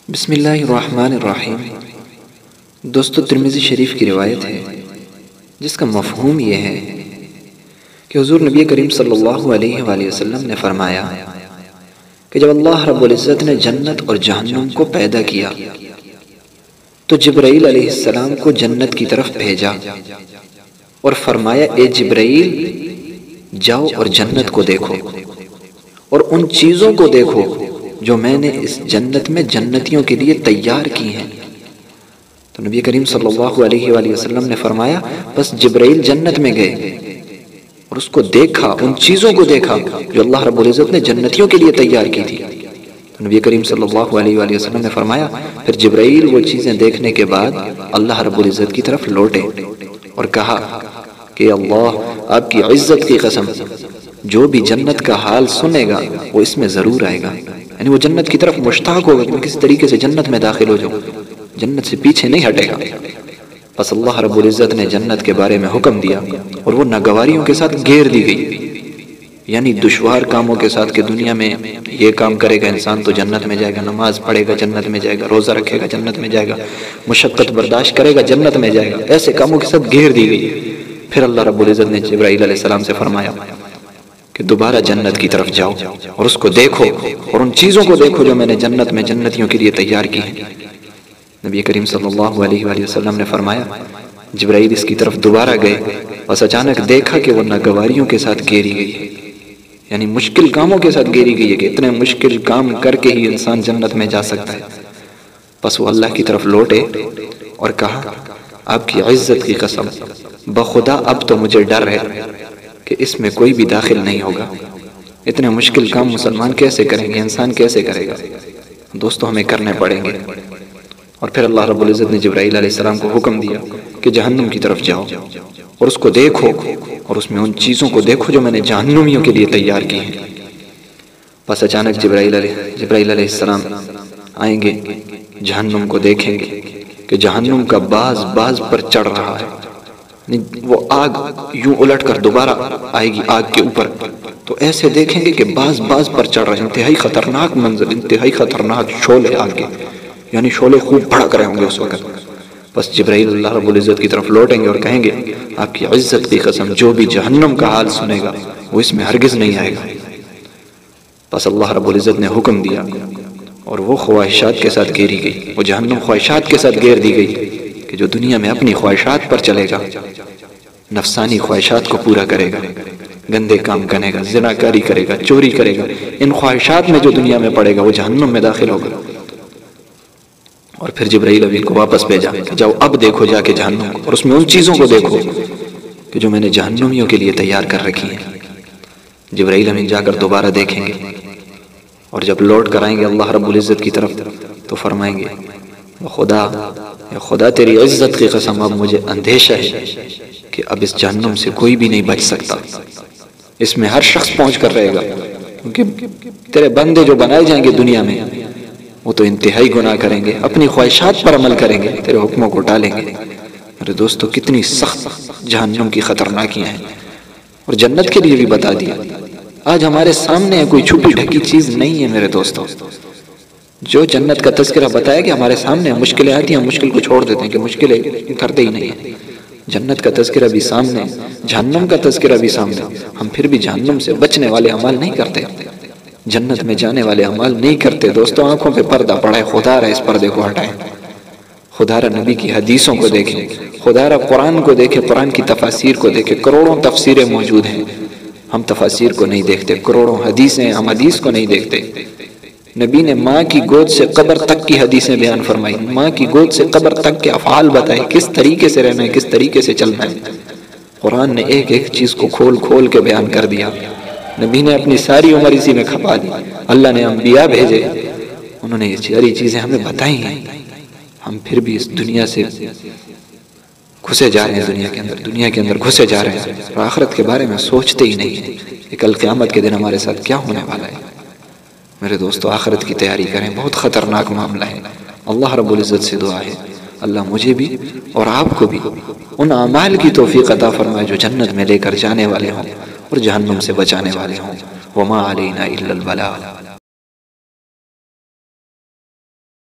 بسم اللہ الرحمن الرحیم۔ دوستو، ترمذی شریف کی روایت ہے جس کا مفہوم یہ ہے کہ حضور نبی کریم صلی اللہ علیہ وآلہ وسلم نے فرمایا کہ جب اللہ رب العزت نے جنت اور جہنم کو پیدا کیا تو جبرائیل علیہ السلام کو جنت کی طرف بھیجا اور فرمایا، اے جبرائیل، جاؤ اور جنت کو دیکھو اور ان چیزوں کو دیکھو جو میں نے اس جنت میں جنتیوں کے لیے تیار کی ہیں۔ تو نبی کریم صلی اللہ علیہ وآلہ وسلم نے فرمایا، بس جبرائیل جنت میں گئے اور اس کو دیکھا، ان چیزوں کو دیکھا جو اللہ رب العزت نے جنتیوں کے لیے تیار کی تھی۔ تو نبی کریم صلی اللہ علیہ وآلہ وسلم نے فرمایا، پھر جبرائیل وہ چیزیں دیکھنے کے بعد اللہ رب العزت کی طرف لوٹے اور کہا کہ اللہ، آپ کی عزت کی قسم، جو بھی جنت کا حال سنے گا وہ اس میں ضرور آئے گا، یعنی وہ جنت کی طرف مشتاق ہوگا کہ کسی طریقے سے جنت میں داخل ہو جاؤ، جنت سے پیچھے نہیں ہٹے گا۔ بس اللہ رب العزت نے جنت کے بارے میں حکم دیا اور وہ ناگواریوں کے ساتھ گھیر دی گئی، یعنی دشوار کاموں کے ساتھ کہ دنیا میں یہ کام کرے گا انسان تو جنت میں جائے گا، نماز پڑھے گا جنت میں جائے گا، روزہ رکھے گا جنت میں جائے گا، مشقت برداشت کرے گا جنت میں جائے گا، ایسے کاموں کے ساتھ گھیر دی گئی۔ پھر اللہ رب العزت نے جبرائیل علیہ السلام سے فرمایا کہ دوبارہ جنت کی طرف جاؤ اور اس کو دیکھو اور ان چیزوں کو دیکھو جو میں نے جنت میں جنتیوں کے لیے تیار کی ہیں۔ نبی کریم صلی اللہ علیہ وآلہ وسلم نے فرمایا، جبرائیل اس کی طرف دوبارہ گئے، بس اچانک دیکھا کہ وہ ناگواریوں کے ساتھ گھیری گئی ہے، یعنی مشکل کاموں کے ساتھ گھیری گئی ہے کہ اتنے مشکل کام کر کے ہی انسان جنت میں جا سکتا ہے۔ بس وہ اللہ کی طرف لوٹے اور کہا، آپ کی عزت کی قسم، بخدا اب تو مجھے ڈر ہے کہ اس میں کوئی بھی داخل نہیں ہوگا، اتنے مشکل کام مسلمان کیسے کریں گے، انسان کیسے کرے گا؟ دوستو، ہمیں کرنے پڑیں گے۔ اور پھر اللہ رب العزت نے جبرائیل علیہ السلام کو حکم دیا کہ جہنم کی طرف جاؤ اور اس کو دیکھو اور اس میں ان چیزوں کو دیکھو جو میں نے جہنمیوں کے لیے تیار کی ہیں۔ بس اچانک جبرائیل علیہ السلام آئیں گے، جہنم کو دیکھیں گے کہ جہنم کا باز پر چڑھ رہا ہے، وہ آگ یوں الٹ کر دوبارہ آئے گی آگ کے اوپر، تو ایسے دیکھیں گے کہ باز پر چڑھ رہے ہیں۔ انتہائی خطرناک منظر، انتہائی خطرناک شعلے آگ کے، یعنی شعلے خوب بھڑک رہے ہوں گے اس وقت۔ بس جبرائیل اللہ رب العزت کی طرف لوٹیں گے اور کہیں گے، آپ کی عزت کی قسم، جو بھی جہنم کا حال سنے گا وہ اس میں ہرگز نہیں آئے گا۔ بس اللہ رب العزت نے حکم دیا اور وہ خواہشات کے ساتھ گھیری گئی، وہ جہنم خواہشات کے ساتھ گھیر دی گئی کہ جو دنیا میں اپنی خواہشات پر چلے گا، نفسانی خواہشات کو پورا کرے گا، گندے کام کرے گا، زناکاری کرے گا، چوری کرے گا، ان خواہشات میں جو دنیا میں پڑے گا وہ جہنم میں داخل ہوگا۔ اور پھر جبرائیل امین کو واپس بھیجا کہ جاؤ اب دیکھو جا کے جہنم کو اور اس میں ان چیزوں کو دیکھو کہ جو میں نے جہنمیوں کے لیے تیار کر رکھی ہیں۔ جبرائیل امین جا کر دوبارہ دیکھیں گے اور جب لوٹ کر آئیں گے اللہ رب العزت کی طرف تو فرمائیں گے، خدا تیری عزت کی قسم، اب مجھے اندیشہ ہے کہ اب اس جہنم سے کوئی بھی نہیں بچ سکتا، اس میں ہر شخص پہنچ کر رہے گا، کیونکہ تیرے بندے جو بنائے جائیں گے دنیا میں وہ تو انتہائی گناہ کریں گے، اپنی خواہشات پر عمل کریں گے، تیرے حکموں کو ٹالیں گے۔ میرے دوستو، کتنی سخت جہنم کی خطرناکیاں ہیں، اور جنت کے لیے بھی بتا دیا۔ آج ہمارے سامنے ہے، کوئی چھپی ڈھکی چیز نہیں ہے میرے دوستو۔ جو جنت کا تذکرہ بتایا کہ ہمارے سامنے مشکلیں آتی ہیں، ہم مشکل کو چھوڑ دیتے ہیں کہ مشکلیں کرتے ہی نہیں ہیں۔ جنت کا تذکرہ بھی سامنے، جہنم کا تذکرہ بھی سامنے، ہم پھر بھی جہنم سے بچنے والے عمل نہیں کرتے، جنت میں جانے والے عمل نہیں کرتے۔ دوستو، آنکھوں پہ پردہ پڑا ہے، خدا را اس پردے کو ہٹائیں، خدا را نبی کی حدیثوں کو دیکھیں، خدا را قرآن کو دیکھیں، قرآن کی تفاسیر کو دیکھیں، کروڑوں تفسیریں موجود ہیں، ہم تفاسیر کو نہیں دیکھتے، کروڑوں حدیثیں، ہم حدیث کو نہیں دیکھتے۔ نبی نے ماں کی گود سے قبر تک کی حدیثیں بیان فرمائی، ماں کی گود سے قبر تک کے افعال بتائے، کس طریقے سے رہنا ہے، کس طریقے سے چلنا ہے۔ قرآن نے ایک ایک چیز کو کھول کے بیان کر دیا۔ نبی نے اپنی ساری عمر اسی میں کھپا دی، اللہ نے انبیاء بھیجے، انہوں نے یہ ساری چیزیں ہمیں بتائی ہیں، ہم پھر بھی اس دنیا سے گھسے جا رہے ہیں، دنیا کے اندر گھسے جا رہے ہیں، اور آخرت کے بارے میں سوچتے ہی نہیں ہیں کہ کل قیامت کے دن ہمارے ساتھ کیا ہونے والا ہے۔ میرے دوستو، آخرت کی تیاری کریں، بہت خطرناک معاملہ ہے۔ اللہ رب العزت سے دعا ہے، اللہ مجھے بھی اور آپ کو بھی ان اعمال کی توفیق عطا فرمائے جو جنت میں لے کر جانے والے ہوں اور جہنم سے بچانے والے ہوں۔ وما علینا الا البلاغ۔